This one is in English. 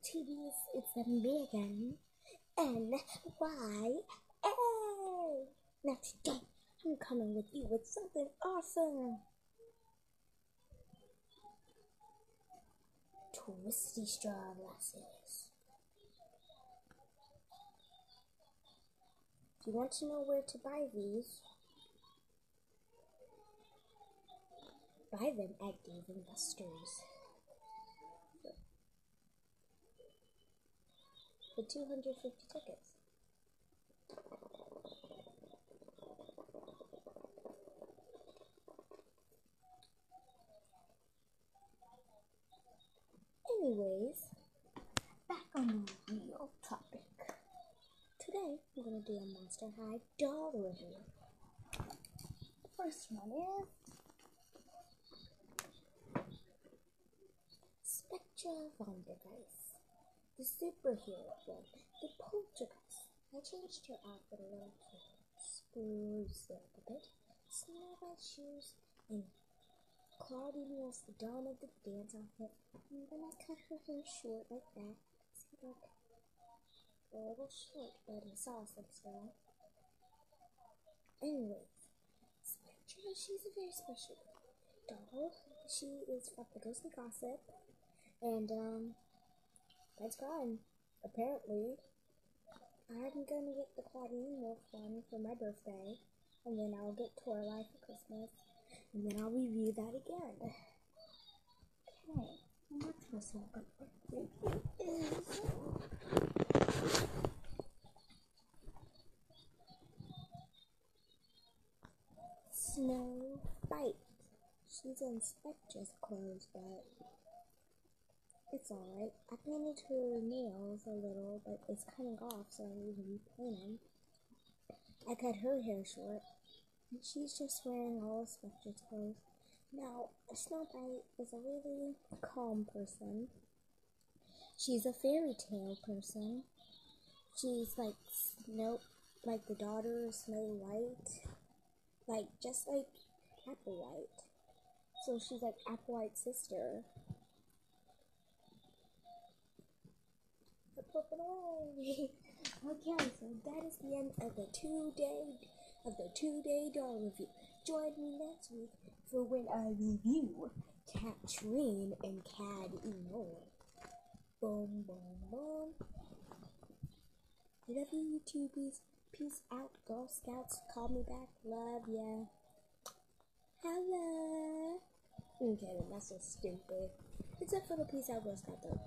TVs, it's me again. NYA. Now today, I'm coming with you with something awesome. Twisty straw glasses. If you want to know where to buy these, buy them at Dave & Buster's. For 250 tickets. Anyways, back on the real topic. Today, we're going to do a Monster High doll review. The first one is Spectra Vondergeist, the superhero one, the poltergeist. I changed her outfit a little to spruce it up a bit. Snow White shoes, and Claudine was the dawn of the dance outfit. And then I cut her hair short like that. See, look, a little short, but it's awesome still. Anyways, Spectra, she's a very special doll. She is from the Ghostly Gossip. And, that's gone. Apparently, I'm gonna get the Claudine Wolf one for my birthday. And then I'll get Toralife for Christmas. And then I'll review that again. Okay, next person is Snow White. She's in Spectra's clothes, but it's alright. I painted her nails a little, but it's coming off, so I need to repaint them. I cut her hair short, and she's just wearing all of Spectra's clothes. Now, Snow White is a really calm person. She's a fairy tale person. She's like like the daughter of Snow White, just like Applewhite. So she's like Applewhite's sister. Okay, so that is the end of the two-day doll review. Join me next week for when I review Katrine and Cad Enola. Boom, boom, boom. Love you, YouTubies. Peace out, Girl Scouts. Call me back. Love ya. Hello. Okay, that's so stupid. Except for the Peace Out, Girl Scout though.